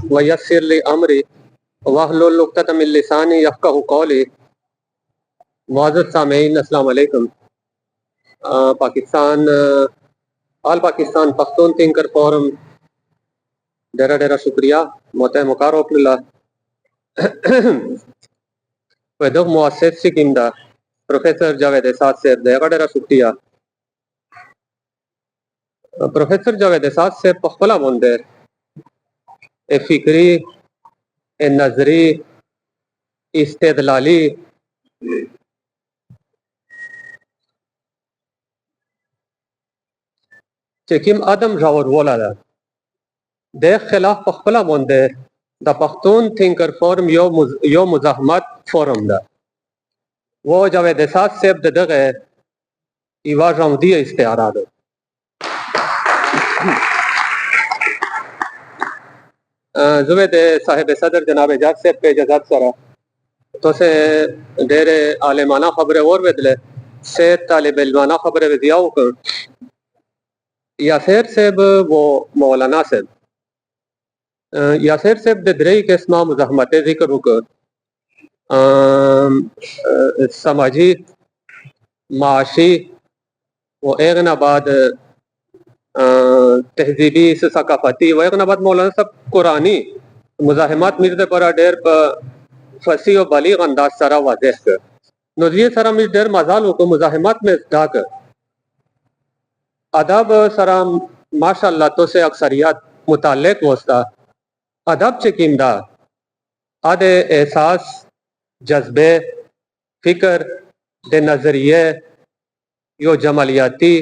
वयस्सिर ली अमरी वहलुल उक़दतम मिन लिसानी यफ़क़हू क़ौली। मुअज़्ज़ज़ सामीईन, अस्सलाम वालेकुम। Pakistan all Pakistan Pakhtun thinker forum डेरा डेरा शुक्रिया मोते मुकार ओपनिला वेदुक मुअस्सिस सिकिंदा प्रोफेसर जावेद एसाद से डेरा डेरा शुक्रिया। प्रोफेसर जावेद एसाद से पखला बोंदे ए फिक्री ए नजरी इस्तेदलाली चेकिम आदम जावर वोला दा दे खिलाफ पखला बोंदे द पख्तून थिंकर फोरम यो मुजाहमत फोरम दा वो जावेद एसाद से दगे इवा रमदी इस्तेआरा दो जुवेद साहिब सदर जनाब एजाज से पे जजात सरा तो से डेरे आलिमाना खबरें और वेदले से तालिब इल्माना खबरें वेदियाओ कर यासेर सेब वो मौलाना सेब यासेर सेब दे द्रेई के स्मा मुजाहमत जिक्र होकर समाजी माशी वो एगनाबाद तहजीबी सकाफती व एगनाबाद मौलाना सब कुरानी मुजाहमत मिर्दे पर डेर पर फसी और बलीग अंदाज सरा वाज़ेह कर नज़रिए सरा मिर डेर मजाल को मुजाहमत में डाकर अदब सरा माशाअल्लाह तो से अक्सरियत मुताल्लिक वस्ता अदब चेकिंदा आदे एहसास जज्बे फिक्र दे नजरिए यो जमलियाती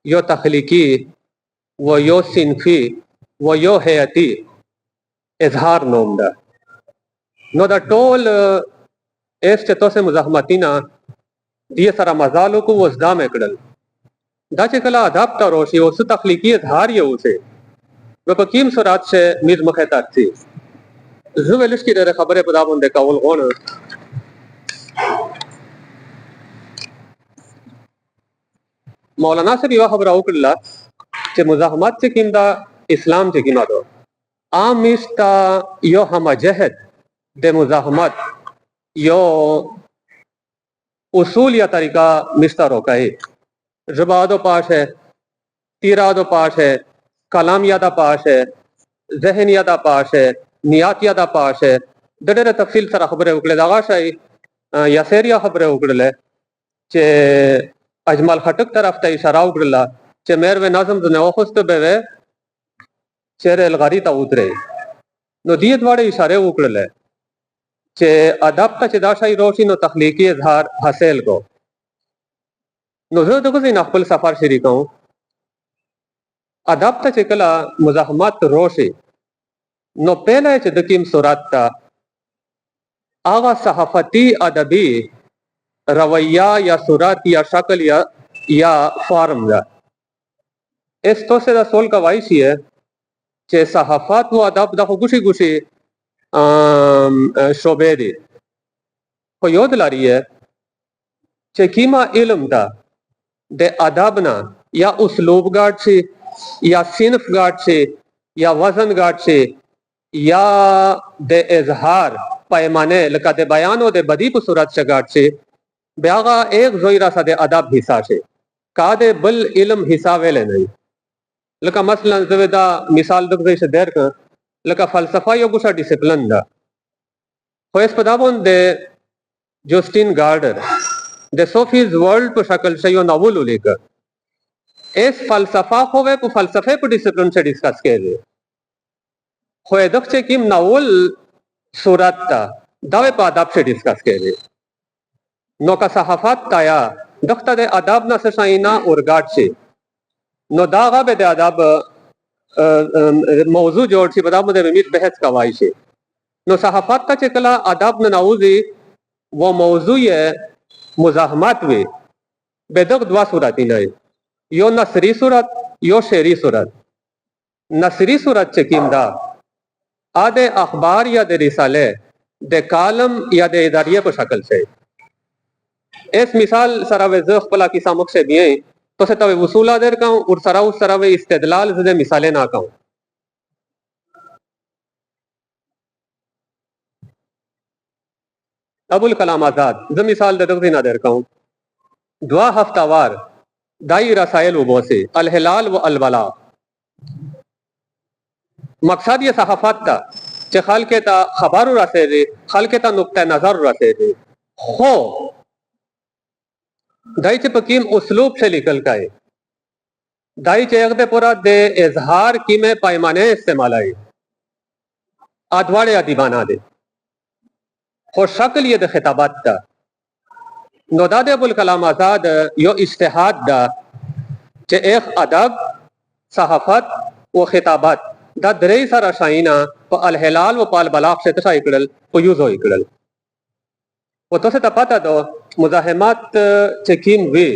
यो तख्लीकी व यो सिनफी व यो हयाती इजहार नोमदा नो द टोल एस्ट तो से मुजाहमतीना दिए सरा मजालो को वजदा में कडल दाचे कला अदाब तरोशी उस तख्लीकी इजहार ये उसे बकीम सुरात से मिज मखतात थी जुवेलिश की दर खबरें पदा बंदे कावल गोन मौलाना से विवाह खबर आउकल्ला के मुजाहमत से किंदा इस्लाम से किमा दो आमिस्ता यो हम जहद दे मुजाहमत यो उसूल या तरीका मिस्ता रोका है जुबादो पाश है तीरादो पाश है कलाम यादा पाश है जहन यादा पाश है नियात यादा पाश है दडरे तफसील सरा खबरें उकले दागाशाई यासेरिया खबरें उकड़ले चे अजमल खटक तरफ ता इशारा उकड़ला चे मेर वे नाजम दुने ओखुस्त बेवे चेर अलगारी ता उतरे नो दियत वाड़े इशारे उकड़ले चे अदब ता चिदाशाई रोशी नो तख्लीकी इजहार हासिल को नो जो देखो इन अखबल सफर शरीका हूं अदब ता चिकला मुजाहमत रोशी नो पहले चे दकीम सुरात ता आगा सहाफती अदबी रवैया या सूरत या शक्ल या फॉर्म दा इस तो से दा सोल का वाइसी है चे सहाफत व अदब दा गुशी गुशी शोबे दी को योद ला रही है चे कीमा इल्म दा दे अदब ना या उसलूब गाट से या सिनफ गाट से या वजन गाट से या दे इजहार पैमाने लका दे बयानो दे बदी सूरत से गाट से ब्यागा एक जोइरा सा दे अदब हिस्सा से का दे बल इल्म हिस्सा वेले नहीं लका मसलन जवेदा मिसाल दुख से देर का लका फलसफा यो गुसा डिसिप्लिन दा होएस पदाबों दे जोस्टिन गार्डर दे सोफीज वर्ल्ड पर शक्ल से यो नवल लेकर इस फलसफा होवे को फलसफे को डिसिप्लिन से डिस्कस के लिए होए दुख से किम नवल सूरत ता दावे पर अदब से डिस्कस के लिए नो का सहाफत ताया दख्ता दे अदब ना से साइना और गाट से नो दागा बे दे अदब मौजू जोड़ सी बदा मुदे मित बहस का वाई से नो सहाफत का चकला अदब न नाउजी वो मौजू ये मुजाहमत वे बेदक दुआ सूरत नहीं यो नसरी सूरत यो शेरी सूरत नसरी सूरत चकिंदा आदे अखबार या दे रिसाले दे कालम या दे इदारिये पर शक्ल से इस मिसाल सरावे ज़ख पला की सामुक से भी तो से तवे वसूला देर का और सराव सरावे इस्तेदलाल ज़दे मिसाले ना कहूं अबुल कलाम आजाद ज मिसाल दे दगदी ना देर कहूं दुआ हफ्तावार दाई रसायल उबो से अलहिलाल व अलबला मकसद ये सहाफत था कि खल के ता खबर रसे दे खल के ता नुक्ता नजर रसे दे हो दाई चे पकीम उसलूब से निकल गए दाई चे अगदे पूरा दे इजहार की में पैमाने इस्तेमाल आई आदवाड़े अदीबाना दे हो शक्ल ये दे खिताबात था नोदाद अबुल कलाम आजाद यो इस्तेहाद दा चे एक अदब सहाफत व खिताबात दा दरेई सारा शाइना प अलहिलाल व पाल बलाग से तशा इकड़ल व यूजो इकड़ल वो तो से तपाता दो मुजाहिमात चेकीम वे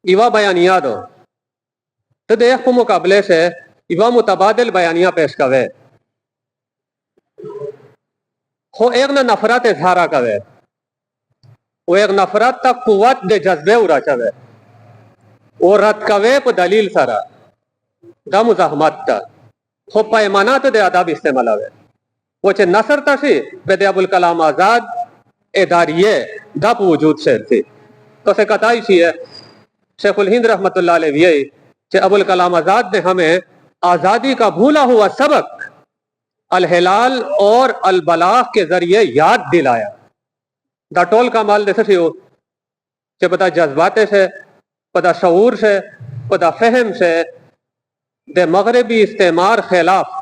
इवा बयानिया दो तो देख को मुकाबले से इवा मुतबादिल बयानिया पेश कवे हो एक ना नफरत इजहारा कवे वो एक नफरत तक कुवत दे जज्बे उड़ा चवे वो रद कवे प दलील सारा दा मुजाहमत ता हो पैमाना तो दे आदाब इस्तेमाल आवे वो चे नसर तशी बेदे अबुल कलाम आजाद एदारिये दा वजूद शेर थी तो से कताई सी है शेखुल हिंद रहमतुल्लाह अलैहि चे अबुल कलाम आजाद ने हमें आजादी का भूला हुआ सबक अलहिलाल और अलबलाग के जरिए याद दिलाया दा टोल का माल दे सकी हो चे पता जज्बाते से पता शऊर से पता फहम से दे मगरबी इस्तेमार खिलाफ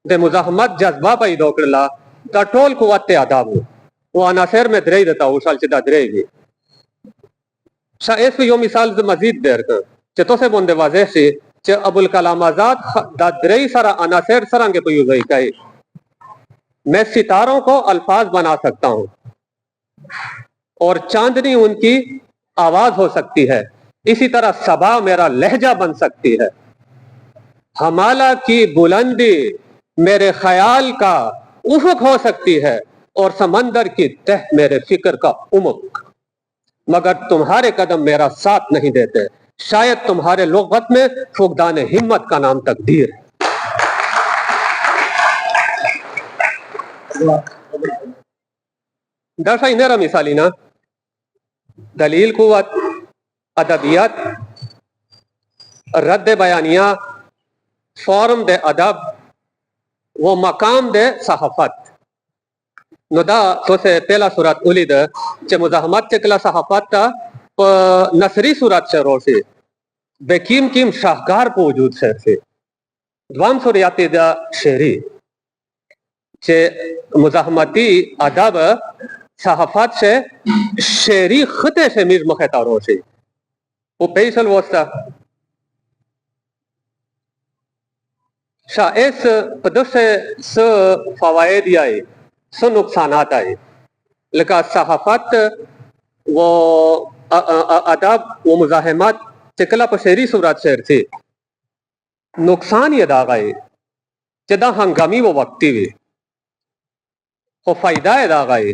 दे मुजाहमत जज्बा पैदा करला दा टोल कुव्वत आदाब हो वो अनासर में दरे देता हूँ शाल चिदा दरेगी शायद यो मिसाल मजीद देर कर चतो से बोंदे वाजे से चे अबुल कलाम आजाद दा दरेई सारा अनासर सरांगे पे यूज़ कहे मैं सितारों को अल्फाज बना सकता हूं और चांदनी उनकी आवाज हो सकती है इसी तरह सबा मेरा लहजा बन सकती है हमाला की बुलंदी मेरे ख्याल का उफक हो सकती है और समंदर की तह मेरे फिक्र का उमुक मगर तुम्हारे कदम मेरा साथ नहीं देते शायद तुम्हारे लोगत में फुकदान हिम्मत का नाम तकदीर है दरसा इनेरा मिसालिना दलील कुव्वत अदबियत रद्द बयानिया फॉर्म दे अदब वो मकाम दे सहाफत नुदा तो से पहला सूरत उलिद चे मुजाहमत चकला सहाफत ता नसरी सूरत से रोसे बेकीम कीम शाहकार को वजूद से द्वाम सूरियाती दा शेरी चे मुजाहमती अदब सहाफत से शेरी खते से मीर मुखता रोसे वो पेशल वोस्ता शायद पदस स फवायद आए स नुकसानात आए लेकिन सहाफत वो अदब वो मुजाहमत चिकला पशेरी सूरत शेर थी नुकसान ये दागाए जदा हंगामी वो वक्ती वे वो फायदा है दागाए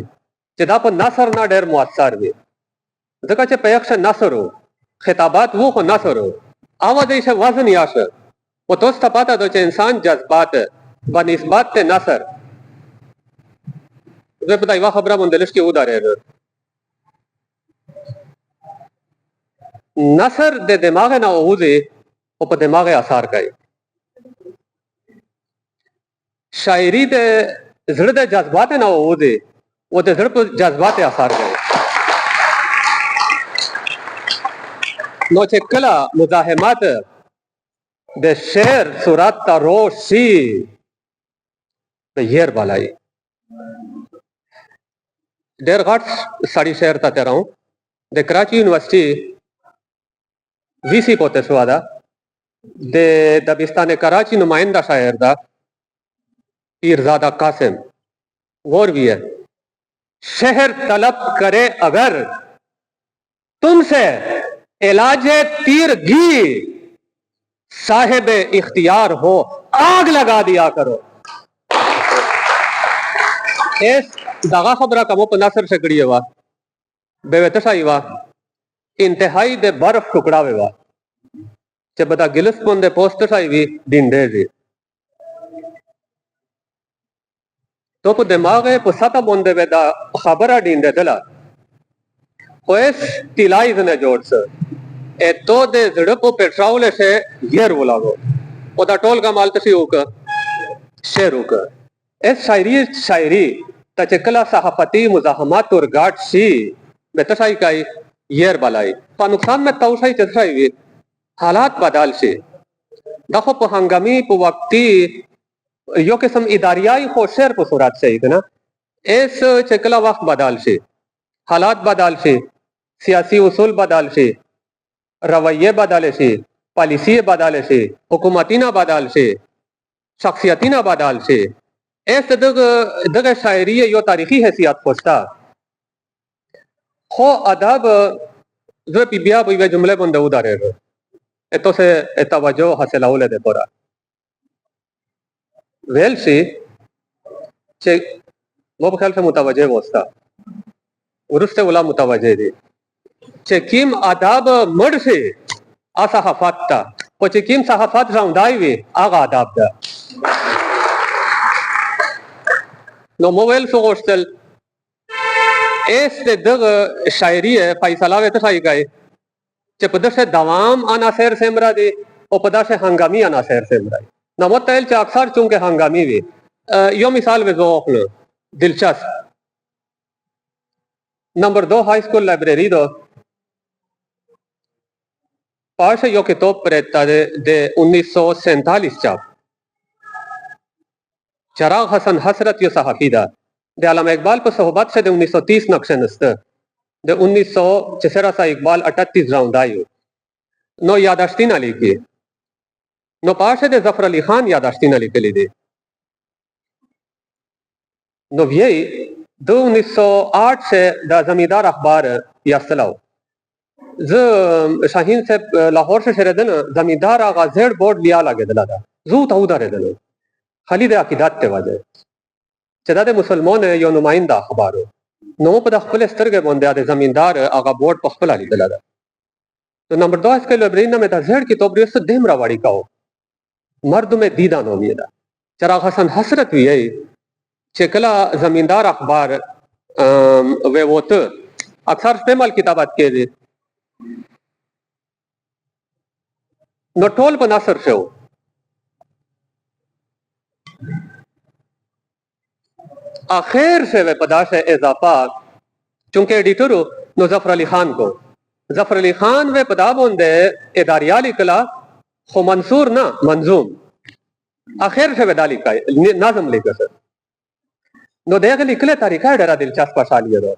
जदा पर नसर ना डेर मुअस्सर वे जका चे पैक्ष नसर हो खिताबात वो को नसर हो आवाज इसे वजन याश वो तो पाता तो चे इंसान जज्बात बनिस्बत ते नसर पता इवा खबरा मुंदलिश की उदारे नसर दे दिमाग ना उजे वो पर दिमाग आसार का शायरी दे जड़ दे जज्बात ना उजे वो दे जड़ पर जज्बात आसार का नो चेकला मुजाहिमत दे शेर सूरत रोशी येर बालाई डेर घाट साड़ी शेर ता तेरा हूं दे कराची यूनिवर्सिटी वीसी पोते सुवादा दे दबिस्तान कराची नुमाइंदा शायर दा पीरजादा कासिम गौर भी है शहर तलब करे अगर तुमसे इलाजे तीरगी साहिब इख्तियार हो आग लगा दिया करो इस दगा खबरा कमो पनासर से गड़ी हुआ बेवतशा हुआ इंतहाई दे बर्फ टुकड़ा हुआ चे बता गिलस्पुन दे पोस्ट शाई भी दिन दे जी तो pu dimage pu sata bonde ve da khabara dinde dala pues tilai zne jodse e to de zde pu petraule se yer bulago oda tol ka mal tasi uka शेर uka es शायरी तचकला सहाफती मुजाहमत और गाट सी बेतशाई काई यर बलाई पा नुकसान में तौशाई चसाई वे हालात बदल से दखो प हंगामी प वक्ती यो किस्म इदारियाई खोशेर प सुरात से इतना इस चकला वक्त बदल से हालात बदल से सियासी उसूल बदल से रवैये बदल से पॉलिसी बदल से हुकूमती ना बदल से शख्सियती ना बदल से ऐसे दग शायरी यो तारीखी हैसियत खोजता खो अदब जो पिबिया बुई जुमले बंदे उदारे esto se estaba yo hacia la ola de Torah. Well से che वो बखल से मुतवजे वस्ता उरुस्ते उला मुतवजे दे che kim adab मड से आसा हफाता को che kim सहाफत राउंडाई वे आगा adab da no movel so hostel este dग शायरी है फैसला वे तो सही गए che पदर से दवाम अनासर सेमरा दे और पदर से हंगामी अनासर सेमरा नमत तैल चे अक्सर चूंकि हंगामी वे यो मिसाल वे जोखन दिलचस्प नंबर 2 हाई स्कूल लाइब्रेरी दो पाश यो किताब प्रेता दे 1947 चाप चराग हसन हसरत यो सहाफीदा दे आलम इकबाल पर सोहबत से दे 1930 नक्शनस्त दे 1900 सा इकबाल 38 राउंड आयो नो यादाश्तीन अली की नो पाश दे जफर अली खान यादाश्तीन अली के लिए दे नो यही 1908 से द जमींदार अखबार यासलाओ ज शाहीन से लाहौर से शरदन जमींदार आगा जेड बोर्ड लिया लगे दला दा जू ताऊदा रे दलो खाली दे अकीदात ते वजह चदा दे मुसलमान यो नुमाइंदा अखबार नो पद खपल स्तर के बंदे आदे जमींदार आगा बोर्ड पखपल अली दला दा तो नंबर 2 इसके लाइब्रेरी में द जेड की तोबरी से देमरा वाड़ी का मर्द में दीदा नो मियदा चराग हसन हसरत भी है चकला जमींदार अखबार वे वो तो अक्सर इस्तेमाल किताबात के दे नोटोल पर नासर से हो आखिर से वे पदाश इजाफा चूंकि एडिटर हो नो जफर अली खान को जफर अली खान वे पदा बोंदे इदारियाली कला खो मंसूर ना मंजूम आखिर से वे दाली का नाजम लेकर सर नो देख लिखले तरीका डरा दिलचस्प पाशाली दो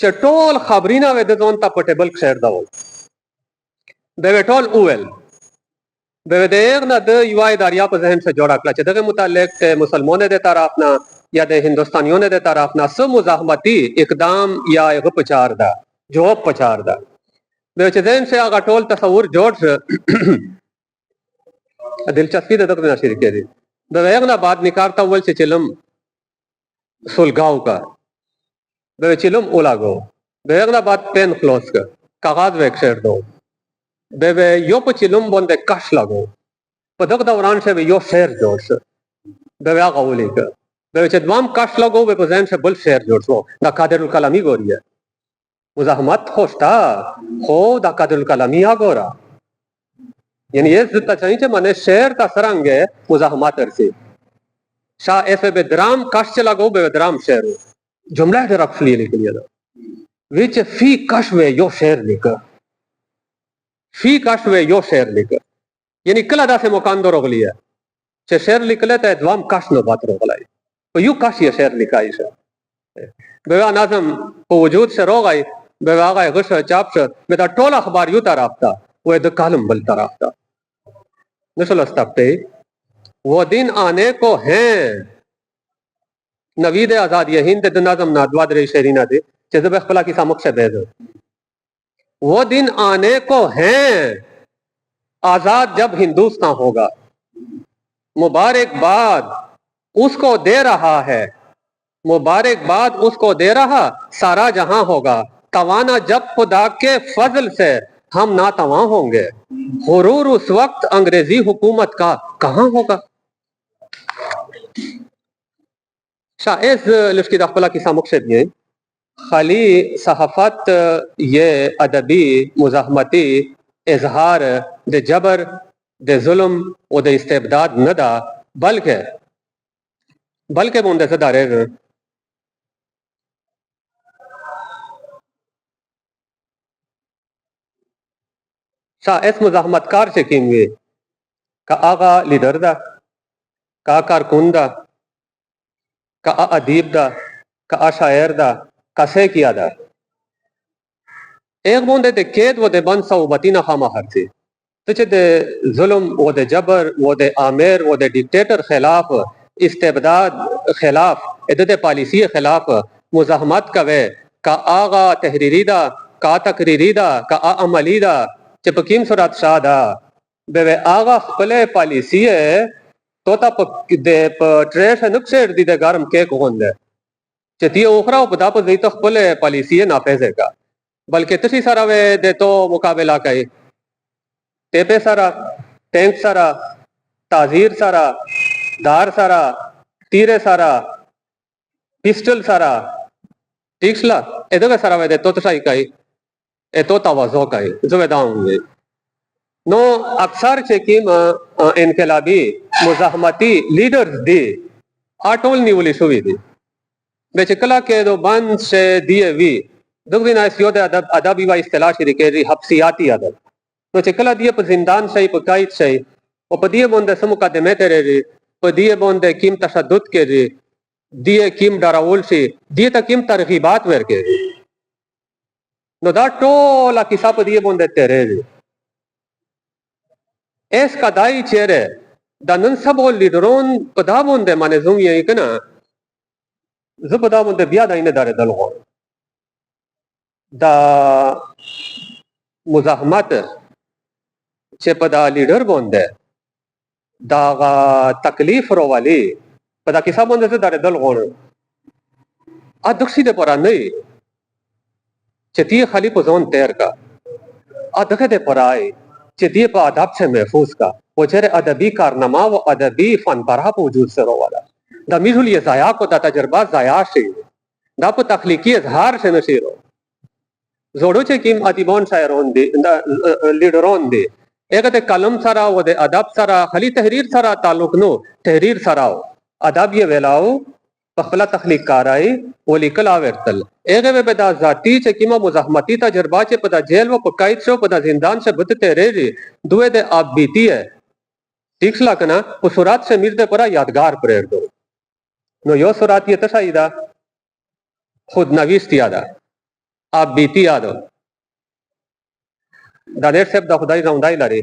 चटोल खबरीना वे दोन ता पोर्टेबल शेयर दो बेवेटोल उवेल बेवेदेग ना द युवा इदारिया पर जहन से जोड़ा कला चदगे मुतालिक मुसलमानों दे तरफ ना या दे हिंदुस्तानियों ने दे तरफ ना सब मुजाहमती इकदाम या एक पचार दा जवाब पचार दा बेवचदेन से आगा टोल तस्वुर जोड़ दिलचस्पी दे तक नशीर के दी बेवेग ना बाद निकारता अव्वल से चिलम सुलगाव का बे चिलम उलागो बेगना बात पेन क्लोज का कागज वेक शेर दो बे यो प चिलम बंदे कश लगो पदक दौरान से यो शेर जोड़ से बे आगोली का बे चदवाम कश लगो बे पजैन से बुल शेर जोड़ सो दा कादिरुल कलामी गोरी है मुजाहमत खोस्ता खो दा कादिरुल कलामी आगोरा यानी ये जितना चाहिए मने शेर ता सरंगे मुजाहमत अरसी शाह ऐसे बेदराम कश चला गो बेदराम शेर जुमला है रख लिए लिख लिया विच फी कश वे यो शेर लिखा फी कश वे यो शेर लिखा यानी कला दा से मकान दो रोक लिया चे शेर लिख लेता है द्वाम कश नो बात रोक लाई तो यू कश ये शेर लिखा इसे बेवा नाजम को वजूद से रोग आई बेवा गए गुश चाप से बेटा टोला अखबार यू ताराफ्ता वो द कालम बल ताराफ्ता नसल अस्ताफ्ते वो दिन आने को हैं नवीद आजाद यहीन ते नाजम नादवाद रे शेरीना दे जब अखला की सामुक से दे दो वो दिन आने को हैं आजाद जब हिंदुस्तान होगा मुबारकबाद उसको दे रहा है मुबारकबाद उसको दे रहा सारा जहां होगा तवाना जब खुदा के फजल से हम ना तवा होंगे हुरूर उस वक्त अंग्रेजी हुकूमत का कहां होगा شائز لشکی د خپل کیسه مقصد یې خالی صحافت یہ ادبی مزاحمتی اظہار د جبر د ظلم و د استبداد نه ده بلکې بونده څه داره شائز مزاحمتکار چې کیم وي که آغا لیډر ده که کارکون ده که ادیب ده که شاعر ده که څه کیا ده ایک بونده د کید و د بند صحبتی نه خامخر سي ته چې د ظلم و د جبر و د آمر و د ډیکټیټر خلاف استبداد خلاف د پالیسی خلاف مزاحمت کوي کا آغا تحریری دا کا تقریری دا کا عملی دا چې په کیم صورت شاده به آغا خپل پالیسی تو تا د ټریش نقشه دي د ګرم کې کوند چې تی اوخرا په دا په دې خپل پالیسی نافذ کا بلکې تشي سره د تو مقابله کوي टेपे सारा टैंक सारा ताजीर सारा दार सारा तीरे सारा पिस्टल सारा टीक्सला एदो के सारा वेदे तो तशाई काई ए तो तवाजो काई जो वेदाऊंगे नो अक्सर चेकिम इनकलाबी मुजाहमती लीडर्स दी आटोल निवली शुवी दी बेचकला के दो बंद से दिए वी दुख दिन आइसियो दे अदबी व इस्तिलाह शिरकेरी हफ्सियाती अदब نو چې کله دی په زندان شي په قید شي او په دې باندې سم مقدمه ترې په دې باندې کیم تشدد کړي دی کیم ډراول شي دی ته کیم ترغیبات ورکړي نو دا ټول کیسه په دې باندې ترې اس کدای چیرې د نن سبو لیډرون په دا باندې باندې زوم یې کنه زه په دا باندې بیا داینه دار دلغو دا مزاحمت چې په دا لیډر باندې دا تکلیف وروالي په دا کیسه باندې څه درې دل غوړ ا دښې د پرا نه چې تی خالی په ځون تیر کا ا دغه د پرای چې دی په ادب سے محفوظ کا او چې ادبي کارنامه او ادبي فن برها په وجود سره والا دا میټول یې ضایع کو دا تجربه ضایع شي دا په تخلیقي اظهار سے نشیرو زوړو چې کیم ادیبان شاعرون دي لیډرون دي اګه د کلم سره او د ادب سره خلی تحریر سره تعلق نو تحریر سره ادب یې ویلاو په خپل تخلیق کارای ولیکل اورتل اګه به د ذاتی چې کیما مزاحمتی تجربه چې په د جیل و په قید شو په د زندان سے بت تیرې دوه د اب بیتی ہے ٹھیک لا کنا او سورات سے میر د پرا یادگار پریر دو نو یو سورات یې تشایدا خود نویست یادا اب بیتی یادو دا ډېر صاحب د خدای راوندای لري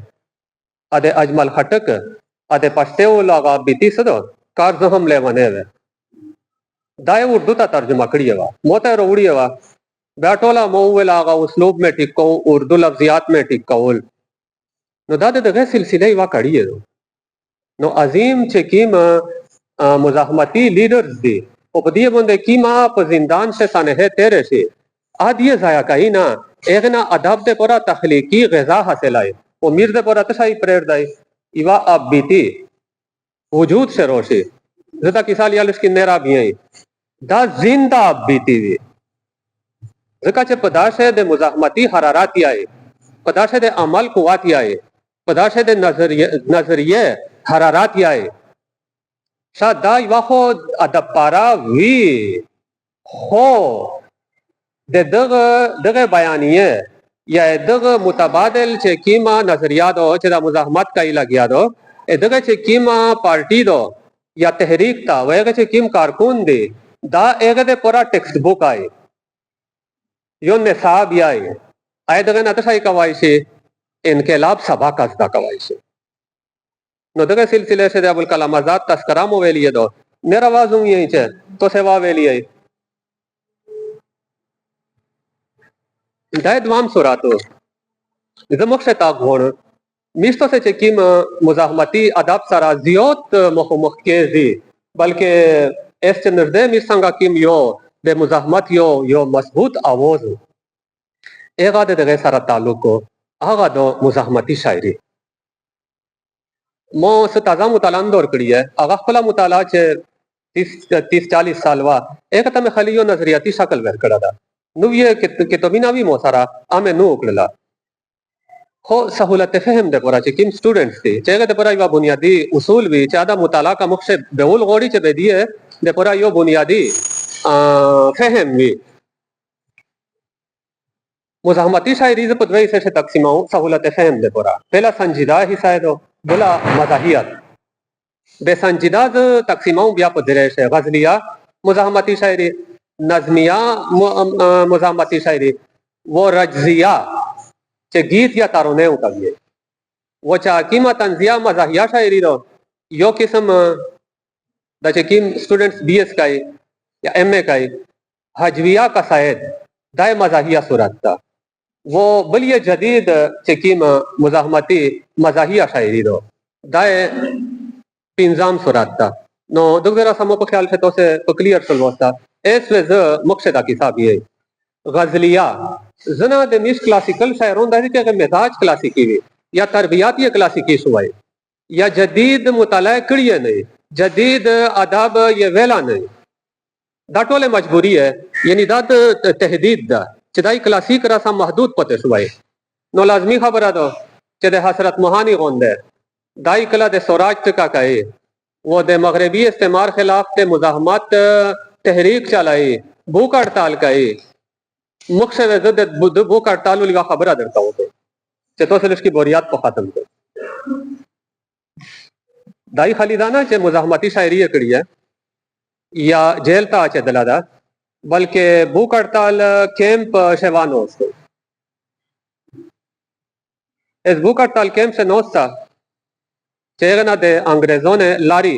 ا د اجمل خټک ا د پښتو لاغا بیتی سدو کار زه هم لیونه و دا یې اردو ته ترجمه کړی و مو ته وروړی و بیا ټوله مو ویل هغه اسلوب مې ټیک کو اردو لفظیات مې ټیک کول نو دا دغه سلسله وا کړی نو عظیم چې کیم مزاحمتی لیډرز دي او په دې باندې کیما په زندان سے سنه تیرے شي آدیه ضایع کای نه اغنا ادب دے پورا تخلیقی غذا حاصل آئے وہ میر دے پورا تشائی پریر دائی ایوا اب بیتی وجود سے روشی زدہ کسا لیا لشکی نیرا بھی ہیں دا زندہ اب بیتی وی زکا چے پداشے دے مزاحمتی حراراتی آئے پداشے دے عمل قواتی آئے پداشے دے نظریے حراراتی آئے شاید دا ایوا خود ادب پارا وی خو دغه بیانیه یا دغه متبادل چې کیما نظریات او چې د مزاحمت کای لګیا دو دغه چې کیما پارٹی دو یا تحریک تا وایغه چې کیم کارکون دی دا هغه د پورا ټیکسټ بک آی یو نصاب یای آی دغه نتشای کوي شي انقلاب سبا کا صدا کوي شي نو دغه سلسله سے د ابوالکلام آزاد تذکرہ مو ویلی دو میرا आवाज ہوں یہی چ تو سیوا ویلی ہے دا دوام سوراتو زموږ شتا غوړ میشتو سے چکیم مزاحمتی ادب سره زیات مخ کېږي بلکې اس نردې می څنګه کیم یو د مزاحمت یو مضبوط आवाज هغه دغه سره تعلق هغه د مزاحمتی شاعری مو ست تازه مطالعه اندور کړی ہے هغه خپل مطالعه چې 30-40 साल वा एक तमे खाली यो नजरियाती शक्ल वेर कड़ा था नु ये कितोबिना भी मोसारा आमे नु उकड़ला हो सहूलत फहम दे परा किम स्टूडेंट्स थी चेगा दे परा यो बुनियादी उसूल भी चादा मुताला का मुख्य बेउल गोड़ी चे बेदिए दे परा यो बुनियादी फहम भी मुजाहमती शायरी से पदवे से तकसीमाओं सहूलत फहम दे परा पहला संजीदा हिस्सा है तो बोला मजाहियत बेसंजीदा तकसीमाओं बिया पदरे से गजलिया मुजाहमती शायरी नजमिया मुजाहमती शायरी वो रजिया चे गीत या तारोने उठा वो चाकीमा तंजिया मजाहिया शायरी रो यो किस्म द चकीम स्टूडेंट्स बीएस का या एमए का हजविया का शायद दाए मजाहिया सूरत था वो बलिए जदीद चकीम मुजाहमती मजाहिया शायरी रो दाए पिंजाम सूरत था नो दुख जरा समो को ख्याल से तो से क्लियर सलवस्ता एस वेज मकसदा किताब ये गजलिया जना दे मिस क्लासिकल शायरों दारी के मिजाज क्लासिकी भी या तरबियाती क्लासिकी सुवाई या जदीद मुताला कड़िए नहीं जदीद अदब ये वेला नहीं दाटोले मजबूरी है यानी दात तहदीद दा चदाई क्लासिक रसा महदूद पते सुवाई नो लाजमी खबर दो चदे हसरत मोहानी गोंदे दाई कला दे स्वराज का कहे वो दे मगरबी इस्तेमार खिलाफ ते मुजाहमत तहरीक चलाई भूख हड़ताल कहे मुख्य भूख हड़ताल का खबर दरता हो तो चतो से उसकी बोरियात को खत्म कर दाई खालिदाना चे मुजाहमती शायरी कड़ी है या जेल ता चे दलादा बल्कि भूख हड़ताल कैंप शेवानो उसको इस भूख हड़ताल कैंप से नोस्ता चेगना दे अंग्रेजों ने लारी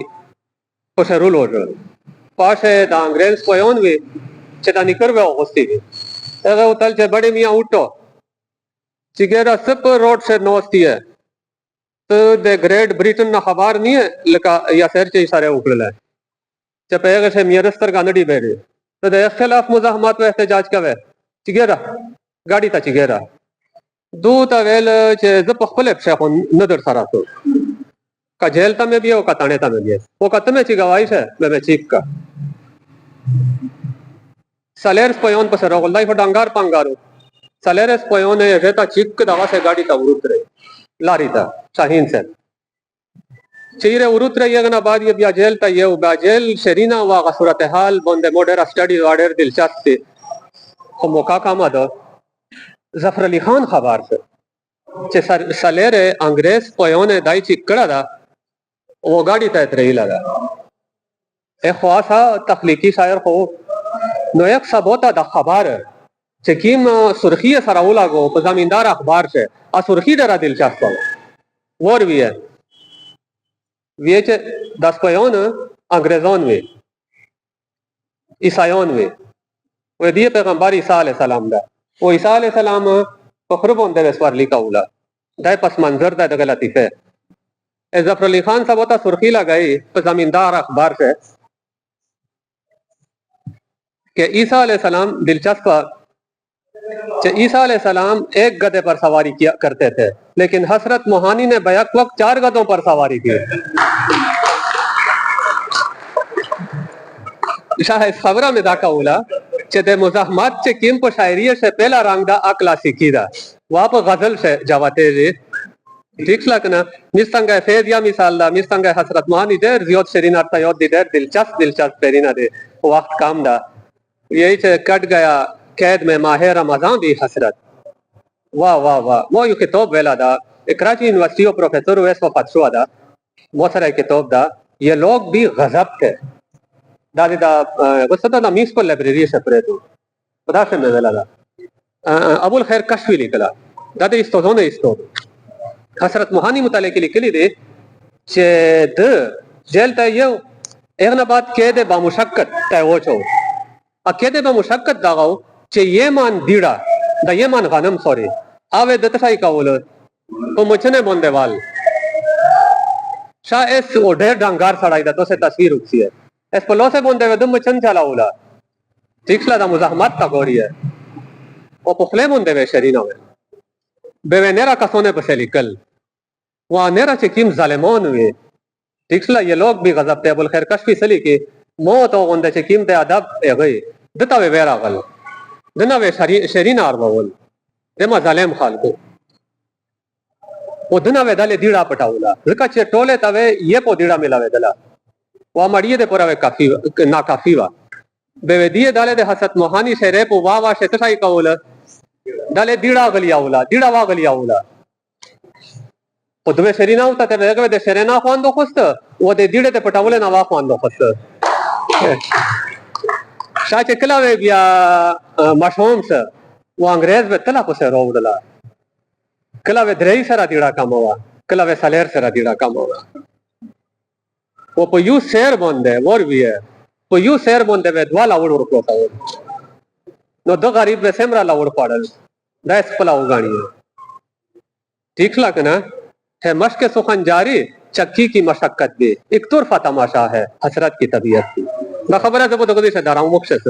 कुछ रूल हो रहा पाशे दा अंग्रेज को योन भी चेता निकर वे होस्ती भी अगर उतल चे बड़े मियाँ उठो चिगेरा सब रोड से नोस्ती है तो दे ग्रेट ब्रिटेन ना खबर नहीं है लका या शहर चे सारे उकड़ लाए चपेगा से मियरस्तर गानडी बैठे तो दे खिलाफ मुजाहमत व एहतजाज का वे चिगेरा गाड़ी ता चिगेरा दो तवेल चे जब पखले शेखों नदर सारा तो का जेलता में भी है का तानेता में भी है वो कत में चिगवाइश है मैं चीक का सलेर्स पयोन पर रोगलाई फटांगार पंगारो सलेर्स पयोन है रहता चीक दवा से गाड़ी ता उरुत रहे लारी था शाहीन से चीरे उरुत रही है बाद ये बिया जेल ता ये बिया जेल शरीना वा सूरत हाल बंदे मोडेरा स्टडी वाडेर दिलचस्प थे को मौका काम दो जफर अली खान खबर से चे सलेरे अंग्रेज पयोन दाई चिकड़ा दा वो गाड़ी तहत रही लगा एक ख्वासा तख्लीकी शायर को नो एक सबोता दा खबर चकीम सुर्खी सराउला गो जमींदार अखबार से आ सुर्खी डरा दिलचस्प वो भी है वे चे दस पयोन अंग्रेजों में ईसायों में वो दिए पैगंबर ईसा अलैहि सलाम दा वो ईसा अलैहि सलाम फखरुब होंदे वेस्वार लिखा उला दाए पस मंजर दा गलती है जफर अली खान साहब होता सुर्खी लगाई जमींदार अखबार से कि ईसा अलैहि सलाम दिलचस्प ईसा अलैहि सलाम एक गधे पर सवारी किया करते थे लेकिन हसरत मोहानी ने बैक वक्त 4 गधों पर सवारी की शायद खबरा में दाका उला चदे मुजाहमत चे किम को शायरी से पहला रंग दा अक्लासिकी दा वहां पर गजल से जवाते जी ठीक लगना मिस्तंग फेद या मिसाल दा मिस्तंग हसरत मोहानी देर जियोत शरीन अर्ता योद दी देर दिलचस्प पेरीना दे वक्त काम दा यही से कट गया कैद में माह रमजान भी हसरत वाह वाह वाह वो यू किताब वेला दा कराची यूनिवर्सिटी प्रोफेसर वैस वफात शुआ दा बहुत सारा किताब दा ये लोग भी गजब थे दादी दा वसता दा मीस पर लाइब्रेरी से पढ़े तो पता से मैं वेला दा अबुल खैर कश्फी निकला दादी इस तो ने इस तो हसरत मोहानी मुताले के लिखली दे चेद जेल तय एक ना बात कह दे बामुशक्कत तय वो छो अकेदे बामुशक्कत दागाओ चे ये मान दीड़ा दा ये मान गनम सॉरी आवे दतफाई का बोलो तो मुझने बोंदे वाल शाह एस ओ ढेर डंगार सड़ाई दा तो से तस्वीर उठसी है एस पलो से बोंदे वे दुम मुझन चला उला ठीक दा मुजाहमत का गोरी है ओ पुखले बोंदे वे शरीना में बेवे नेरा कसोने पर से निकल वहाँ नेरा चिकीम जालिमोन हुए ठीक ये लोग भी गजब थे अबुल खैर कश्फी सली के مو تو غونډه چې کیم د ادب هغه دته وی راغل دنه وی شرین ارمول د مظالم خلکو او دنه وی دله دیړه پټاولا ځکه چې ټوله ته یې په دیړه ملاوي دلا وا مړی د پوره کافی ناکافی وا به ودی دله د حسد موهانی شهره په وا وا شته شای کوله دله دیړه غلیاولا دیړه وا غلیاولا او دوی شرینا او ته دغه د شرینا خواندو خوسته او د دیړه ته پټاول نه وا خواندو خوسته شاته کلا بیا مشوم سره و انګريز به تلا په سره وړلا کلا و درې سره دیړه کموا کلا و سالر سره دیړه کموا او په یو شهر باندې ور وی په یو شهر باندې به دواله وړ ورکوتا نو د غریب به سمرا لا وړ پاړل دا خپل اوغانی ٹھیک لا کنا ہے مشق سخن جاری چکی کی مشقت بھی ایک طرفہ تماشا ہے حسرت کی طبیعت کی دا خبره زه په دغه ځای دراو مخصص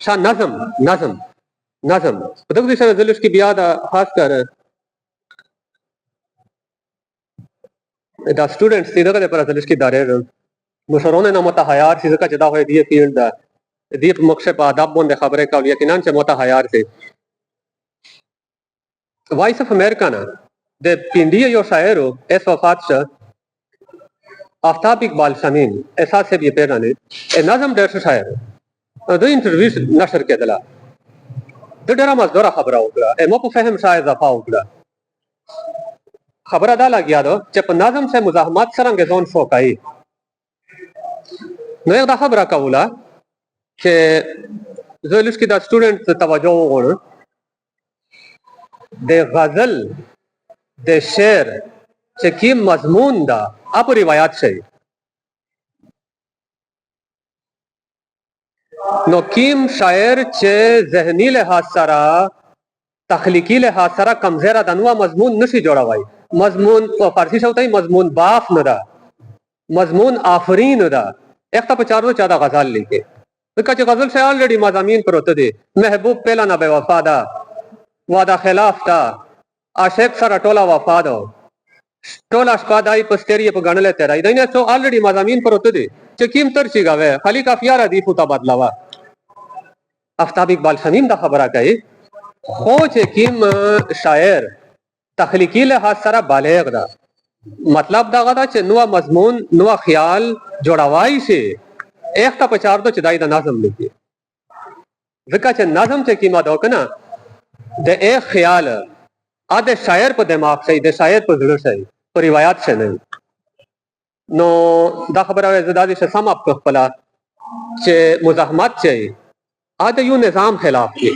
شان نظم په دغه ځای زلش کی بیا دا خاص کر دا سټوډنټس دغه پر زلش کی دارې مشرونه نه متحیار چې ځکه چې دا وې دی فیلډ دا دی په مخشه په ادب باندې خبره کوي یقینا چې متحیار دي وایس اف امریکا نه د پیندی یو شاعر اس وفات شه آفتاب اقبال شمیم احساس سے یہ پیدا نے نظم ډېر شاعر د انټرویو نشر کېدله د ډېره مزدوره خبره وکړه مو په فهم شاید اضافه وکړه خبره دا لګیا ده چې په نظم سے مزاحمت څرنګه ځون شو کوي نو یو دا خبره کوله چې زه لږ کې دا سټوډنټ توجه وغواړم د غزل د شعر چې کوم مضمون ده اپ روایت شي نو کوم شاعر چې ذهني لحاظ سره تخلیقي لحاظ سره کمزوره د نوو مضمون نشي جوړوي مضمون په فارسی شوتای مضمون باف نه ده مضمون آفرین ده اخته په چارو چا دا غزل لیکي ځکه چې غزل شي الریډي مضامین پروت دي محبوب پهلا نه بے وفا ده وعده خلاف ده عاشق سره ټوله وفا ده ټوله شپه دای په ستړي په غنل ته راځي دا نه څو الریډي مضامین پروت دي چې کیم تر شي غوي خالی کافیه را دی فوتا بدلاوا آفتاب اقبال شمیم دا خبره کوي خو چې کیم شاعر تخلیقی لحاظ سره بالغ ده مطلب دا غدا چې نو مضمون نو خیال جوړوای شي ایخته په چار دو چې دای د نظم لیکي ځکه چې نظم چې کیما دا کنه د ایک خیال ا د شاعر په دماغ شي د شاعر په زړه شي په روایت شي نه نو دا خبره زدادي سم اپ خپل چې مزاحمت شي ا د یو نظام خلاف دی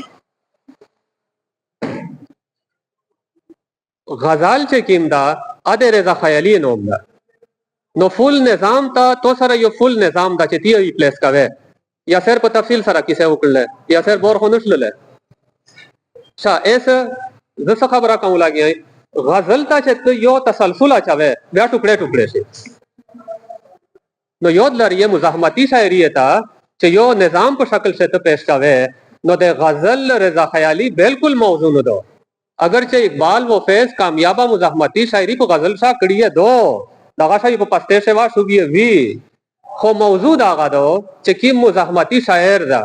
غزال چې کیم دا ا د رضا خیالی نوم ده نو فول نظام تا تو سره یو فول نظام دا چې تی ریپلیس کوي یا سر په تفصیل سره کیسه وکړل یا سر بور خونشلل شا ایس زه څه خبره کوم لاګي غزل تا چې یو تسلسل اچوي بیا ټوکړه ټوکړه شي نو یو لري مزاحمتي شاعری تا چې یو نظام په شکل سے ته پیش کاوه نو د غزل رضا خیالی بالکل موضوع نه دو اگر چې اقبال و فیض کامیابه مزاحمتي شاعری په غزل شا کړی ہے دو دغه شای په پسته سیوا شو وی خو موضوع داغه دو چې کی مزاحمتي شاعر دا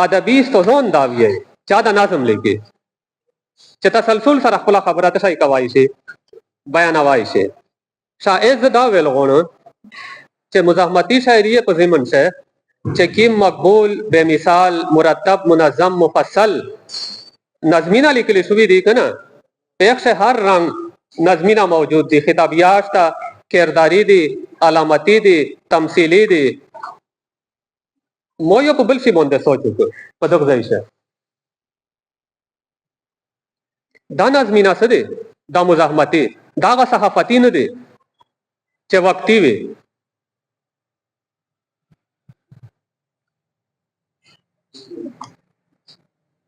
ادبی استوزون دا وی چا دا نظم لیکي چې تسلسل سره خپل خبره ته شای کوي شي بیان وای شي شاعر دا ویل غونه چې مزاحمتي شاعری په ضمن سے چې کی مقبول بے مثال مرتب منظم مفصل نظمینا لیکل شوی دی کنه ایک سے ہر رنگ نظمینا موجود دی خطابیات تا کرداری دی علامتی دی تمثیلی دی مو یو په بل شي باندې سوچو په دغه ځای شه دا نظمینا څه دی دا مزاحمتي دا صحافتی نه دی چې وقتی وي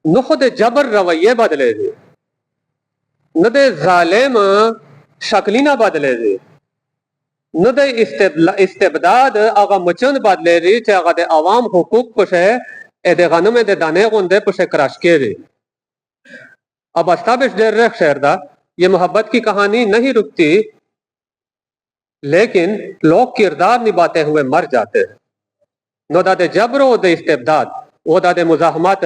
نو خود جبر رویه بدلے دے نہ دے ظالم شکلی نہ بدلے دے نہ دے استبداد اغا مچن بدلے دے چاہے اغا دے عوام حقوق پشے اے دے غنم دے دانے غندے پشے کراشکے دے اب استابش دیر رخ شہر دا یہ محبت کی کہانی نہیں رکتی लेकिन लोग किरदार निभाते हुए मर जाते हैं। नो दादे जबर व दे इस्तेबदाद वो दादे मुजाहमत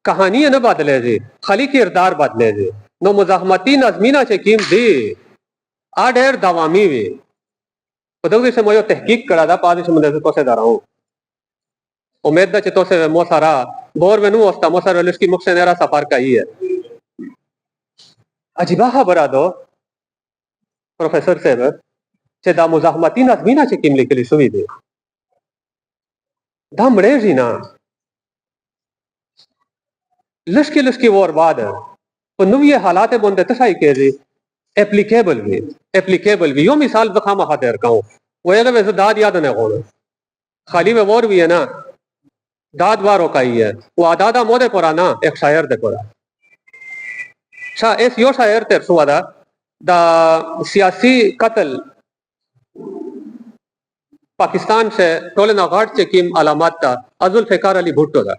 कहानी न बदले जी खाली किरदार बदले जी नो मुजाहमती नजमीना चकीम दी आ ढेर दवामी वी पदवी से मोयो तहकीक करा दा पादी से मुझे तो से दराऊं उम्मीद दा चितो से मो सारा बोर में नु ओस्ता मो सारा लिस्की मुख से नेरा सफर का ही है अजीबा खबरा दो प्रोफेसर साहब चे दा मुजाहमती नजमीना चकीम लिखली सुवी दे दा मड़े जी ना लश्की लश्की वो बाद पनुये हालात बंदे तसाई के जी एप्लीकेबल भी यो मिसाल बखामा खातिर कहूं वो एक वैसे दाद याद नहीं कौन खाली में और भी है ना दाद वारो का ही है वो आदादा मोदे परा ना एक शायर दे परा शा इस यो शायर तेर सुवादा दा सियासी कत्ल पाकिस्तान से टोले नागाट चेकिम अलामत था अजुल फेकार अली भुट्टो था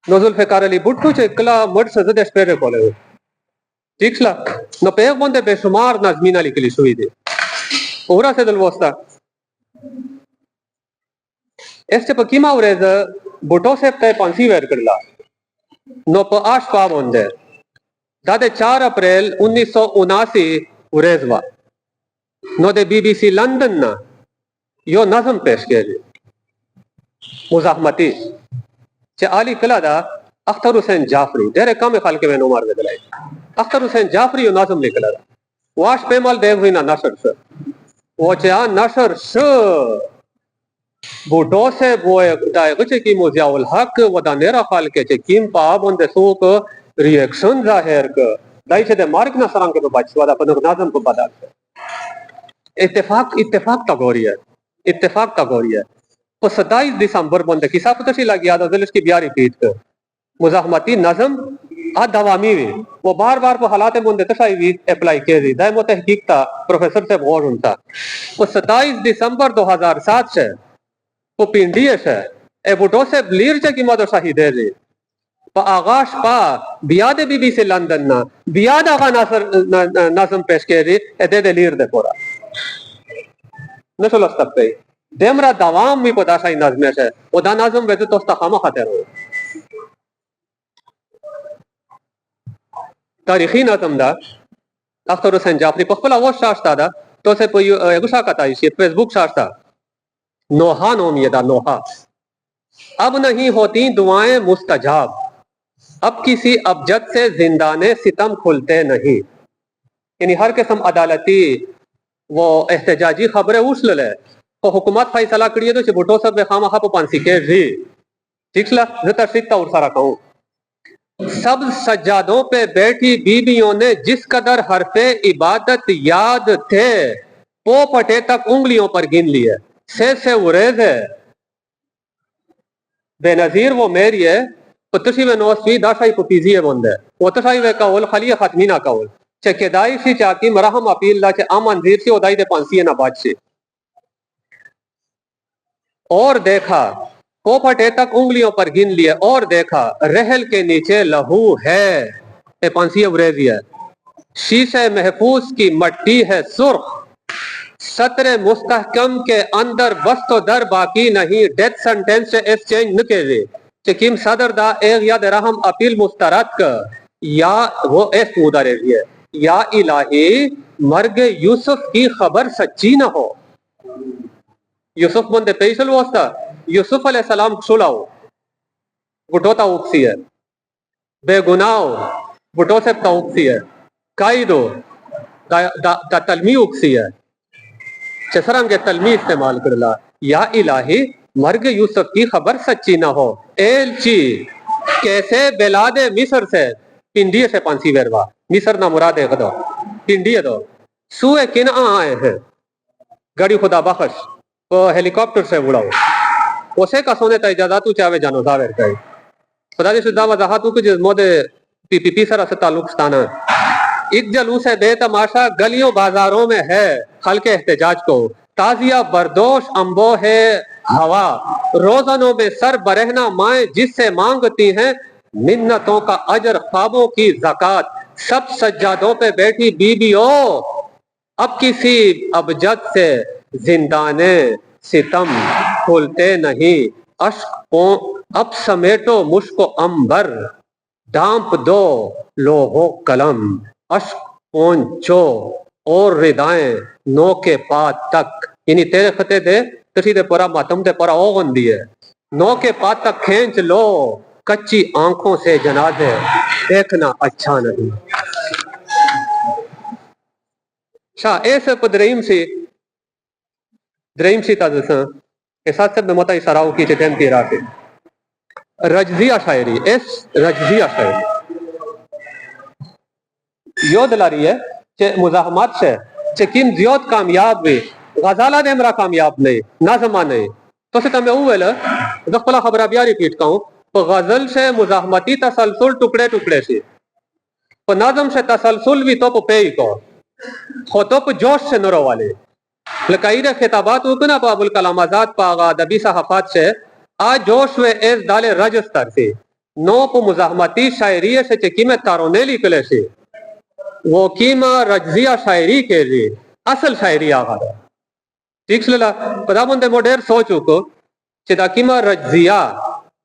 नजुल फेकार अली भुट्टो चेकला मर्द से जदे स्पेरे कोले ठीक ला न पेग बंदे बेशुमार नजमीना लिखली सुई दे पूरा से दल वस्ता este pe chima ureză butosep te pansiver करला नो प आश पाव होंदे दादे 4 अप्रैल 1979 उरेजवा नो दे बीबीसी लंदन ना यो नजम पेश केली मुजाहमती चे आली कला दा अख्तर हुसैन जाफरी डेरे कम खाल के नो मार दलाई अख्तर हुसैन जाफरी यो नजम लिखला दा वाश पेमल देव हुई ना नशर से वो चे नशर श बूटो से वो दायगचे की मुजियाउल हक वदा नेरा खाल के चे कीम पाब उनदे सूक रिएक्शन जाहिर क दाई छे दे मार्क ना सरंग के तो बाच वदा पन नाजम को बदा इत्तेफाक तगोरी है तो 27 दिसंबर बंदे की साफ तशी लगी याद अजल की बियारी पीट क मुजाहमती नजम आ दवामी वी वो बार बार को हालात बंदे तशाई वी अप्लाई के दी दाई मो तहकीक था प्रोफेसर से गौर उनता वो 27 दिसंबर 2007 से वो पिंडियस है ए बुटो से ब्लीर चे की मदो शहीद है जी पा आगाश पा बियाद बीबी से लंदन ना बियाद आगा नासम पेश के जी ए दे लीर दे पोरा नशल तब देमरा दवाम भी पदाशाई नजमे से ओदा नाजम वेद तो खामा खातिर हो तारीखी नजम दा अख्तर हुसैन जाफरी पखला वो शास्ता दा तो से गुस्सा का ताइशी फेसबुक शास्ता नोहा नोम ये दा नोहा अब नहीं होती दुआएं मुस्तजाब अब किसी अबजद से जिंदाने सितम खुलते नहीं यानी हर किस्म अदालती वो एहतजाजी खबरें उछल ले तो हुकूमत फैसला करिए तो भुट्टो सब खामा खा पांसी के जी ठीक ला जतर सिक्ता और सारा कहूं सब सज्जादों पे बैठी बीबियों ने जिस कदर हरफे इबादत याद थे पो पटे तक उंगलियों पर गिन लिए से उरेज है बेनजीर वो मेरी है पतशी में नोस्वी दाशाई पुपीजी है बंदे वो तशाई वे काउल खाली खत्मी ना काउल चे केदाई सी चाकी मरहम अपील ला चे आमंजीर से उदाई दे पांसी ना बात से और देखा को फटे तक उंगलियों पर गिन लिए और देखा रहल के नीचे लहू है ए पांसी उरेजी है शीशे महफूज की मट्टी है सुर्ख सत्र मुस्तहकम के अंदर बस तो दर बाकी नहीं डेथ सेंटेंस से एक्सचेंज न के चिकिम सदर दा एक याद रहम अपील मुस्तरद का या वो एस उदारे है या इलाही मर्ग यूसुफ की खबर सच्ची ना हो यूसुफ बंदे पेशल वास्ता यूसुफ अलैहिस्सलाम सुलाओ बुटोता उक्सी है बेगुनाह बुटो से उक्सी है कायदो दा तलमी उक्सी है चसरंग तलमी इस्तेमाल करला या इलाही मर्ग यूसुफ की खबर सच्ची ना हो एलची कैसे बेलादे मिस्र से पिंडी से पांसी वेरवा मिस्र ना मुराद है खदो पिंडी दो सुए किन आए हैं गाड़ी खुदा बख्श तो हेलीकॉप्टर से उड़ाओ उसे का सोने ता इजाजत चावे जानो जावेर कई खुदा दे शुदा वजाहत को जिस मोदे पीपीपी सर से ताल्लुक स्थाना एक जलूस है बेतमाशा गलियों बाजारों में है हल्के एहतजाज को ताजिया बरदोश अम्बो है हवा रोजानों में सर बरहना माए जिससे मांगती हैं मिन्नतों का अजर ख्वाबों की ज़कात सब सज्जादों पे बैठी बीबियों अब किसी अबजद से जिंदाने सितम खुलते नहीं, अश्क पो अब समेटो मुश्को अंबर, डांप दो लोहो कलम, अश्क पहुंचो और रिदाएं नो के पात तक। यानी तेरे खते दे तसी दे परा मातम दे परा ओ होंदी है, नो के पात तक खींच लो कच्ची आंखों से जनाजे, देखना अच्छा नहीं। शाह ऐसे पदरीम सी ताजसा एहसास से मता इशाराओं की चेतन की रात रजजिया शायरी, इस रजजिया शायरी यो दलारी है चे मुजाहमत से चे किम जियोत कामयाब वे गजाला दे हमरा कामयाब नहीं ना जमाने तो से तमे उवेल दखला खबर बिया रिपीट कहूं तो गजल से मुजाहमती तसलसल टुकड़े टुकड़े से तो नाजम से तसलसल भी तो पे ही को हो तो जोश से नरो वाले लकाईर खिताबात उकना पाबुल कलाम आजाद पागा दबी सहाफात से आज जोश वे एस दाले रजस्तर से नो पो मुजाहमती शायरी से चकी में तारोने लिखले से वो कीमा रजिया शायरी के लिए असल शायरी आगा ठीक लला पदा बंदे मोडेर सोचो को चिदा कीमा रजिया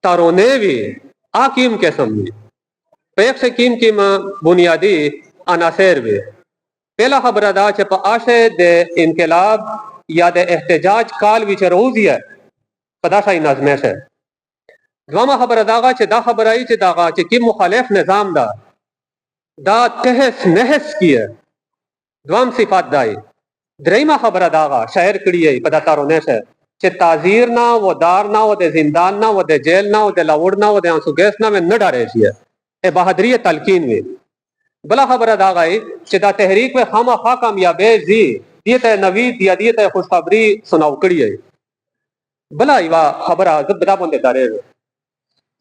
तारोने भी आकीम के समझी पेक से कीमा बुनियादी अनासर भी पहला खबर अदा चे आशे दे इनकलाब या दे एहतजाज काल विच रोजिया पदाशाई नजमे से द्वामा खबर अदागा चे दा खबर आई चे दागा चे की मुखालिफ निजाम दा तहस नहस किया द्वाम सिफात दाई द्रेमा खबर अदागा शायर कड़ी है पदा तारोने से चे ताजीर ना वो दार ना वो दे जिंदान ना वो दे जेल ना वो दे लाउड ना वो दे आंसू गैस ना में न डारे छिए ए बहादरी तलकीन में बला खबर अदा गई चिदा तहरीक में खामा खा कामयाबे जी दियत नवीद या दियत खुशखबरी सुनाव कड़ी है बला इवा खबर जब बता बंदे दारे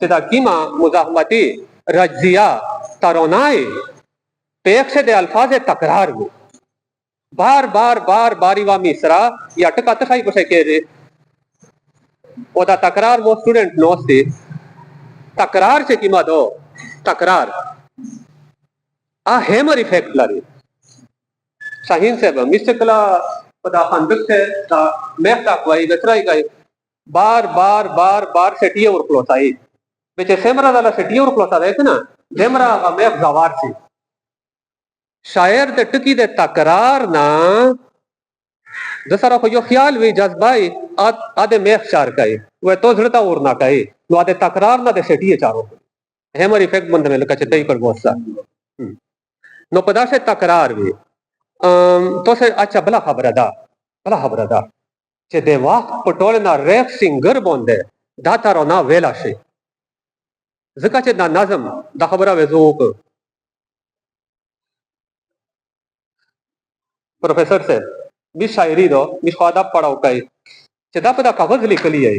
चिदा कीमा मुजाहमती रजिया तरोनाए पेक से दे अल्फाज तकरार में बार बार बार बारी वा मिसरा या टका तसाई को के रे ओदा तकरार वो स्टूडेंट नोट से तकरार से कीमा दो तकरार आ हेमर इफेक्ट लारी शाहीन से मिस्टकला पदा खंदक से ता मेहता कोई गचराई गई बार बार बार बार सेटिए और क्लोसाई बेचे सेमरा दाला सेटिए और क्लोसा रहते ना सेमरा का मेह गवार सी शायर दे टकी दे तकरार ना दसरा को यो ख्याल भी जज्बाई आदे मेह चार कई वह तो झड़ता और ना कई तो आदे तकरार ना दे सेटिए चारों हेमर इफेक्ट बंद में लगा चेतई कर बहुत सा नो पदा से तकरार भी तो से अच्छा भला खबर अदा चे देवा पटोल ना रेफ सिंगर बोंदे दाता रो ना वेला से जका चे ना नाजम दा खबरा वेजोक प्रोफेसर से भी शायरी दो भी ख्वादा पढ़ाओ कई चे दा पदा कागज लिख ली है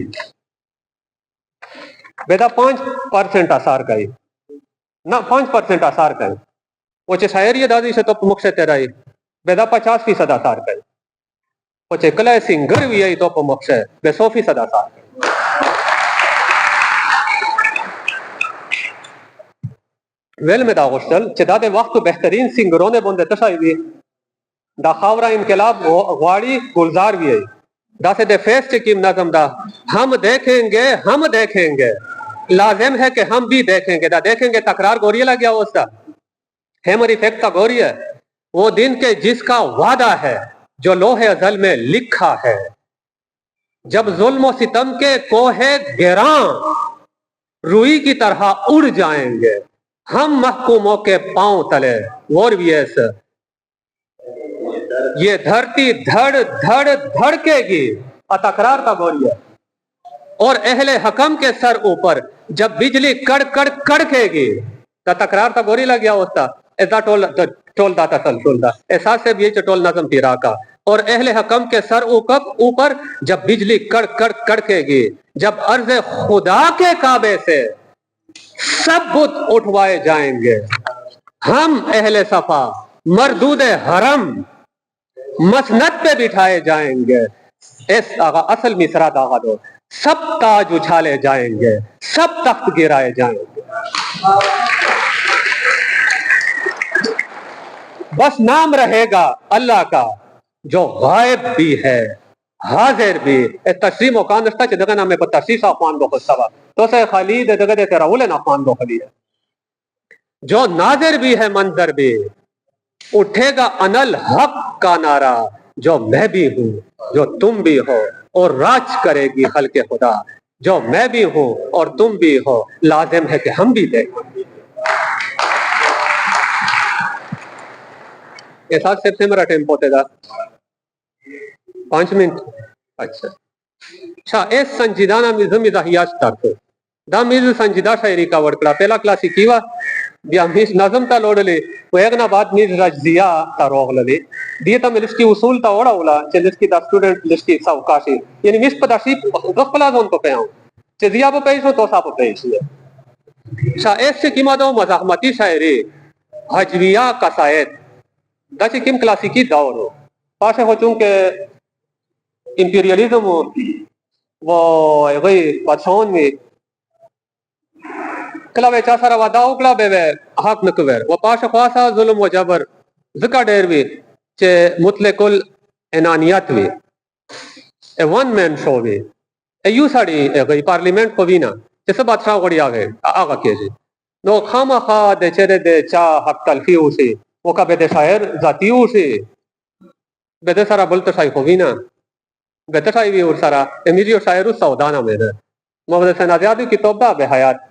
बेदा 5% आसार कई ना 5% आसार कई वो चे शायरी दादी से तो मुख से तेरा बेदा 50% आसार कई वो चे कला सिंगर भी है तो मुख से बे 100% आसार कई वेल में दागोशल चे दादे वक्त बेहतरीन सिंगरों ने बोंदे तशाई भी दा खावरा इनकलाब वाड़ी गुलजार भी है दा से दे फेस चे कीम नजम दा हम देखेंगे लाजिम है कि हम भी देखेंगे दा देखेंगे तकरार गोरिया लग गया उसका हेमर इफेक्ट का गोरिया वो दिन के जिसका वादा है जो लोहे अजल में लिखा है जब जुल्म सितम के कोहे गिरां रुई की तरह उड़ जाएंगे हम महकूमों के पांव तले और भी ऐसा ये धरती धड़ धड़ धड़केगी तकरार का गोरिया और अहले हकम के सर ऊपर जब बिजली कड़ कड़ कड़केगी तो तकरार का गोरी लग गया होता ऐसा टोल दाता टोलदा एहसास से भी चटोल नजम तीरा का और अहले हकम के सर ऊपर जब बिजली कड़ कड़ कड़केगी जब अर्ज खुदा के काबे से सब बुत उठवाए जाएंगे हम अहले सफा मरदूद हरम मसनद पे बिठाए जाएंगे इस आगा असल मिसरा दागा दो सब ताज उछाले जाएंगे सब तख्त गिराए जाएंगे बस नाम रहेगा अल्लाह का जो गायब भी है हाजिर भी तशरी मकान रखता जगह नाम पर तशरी साफान बखुस्तवा तो से खालिद जगह तेरा उले नाफान बखली है जो नाजिर भी है मंजर भी उठेगा अनल हक का नारा जो मैं भी हूं जो तुम भी हो और राज करेगी खल्के खुदा जो मैं भी हूं और तुम भी हो लाजिम है कि हम भी दें ऐसा सिर्फ मेरा टेम्पो तेरा 5 मिनट अच्छा इस संजीदाना मिज़म इज़ाहियात तक दा मिज़ संजीदा शायरी का वर्कड़ा पहला क्लासी कीवा बिया मिस नज़म ता लोडले वेगना बाद मिस रजजिया ता रोगलले दिए ता मिस की उसूल ता ओड़ा उला चलिस की दा स्टूडेंट लिस्ट की सावकाशी यानी मिस पदाशी गफला जोन को पेओ चदिया पे पेश हो तो सा पे पेश है शायर से कीमा दो मज़ाहमती शायरी हजविया कसायद दा किम क्लासिकी दौर हो पासे हो चूंकि इंपीरियलिज्म वो वही पछौन में क्लावे चासरा वादाओ क्लावे वे हक नकवेर वो पाश ख्वासा जुल्म व जबर जिका डेरवी चे मुतलकुल एनानियत वे ए वन मैन शो वे ए यू साड़ी ए गई पार्लियामेंट को वीना चे सब अच्छा गड़ी आगे आगा के जी नो खामा खा दे चेरे दे चा हक तलफी उसे वो का बेदे शायर जाती उसे बेदे सारा बुलत शाही को वीना बेदे शाही भी और सारा एमिरियो शायर उस सौदाना में है मोहम्मद सनादियादी की तौबा बेहयात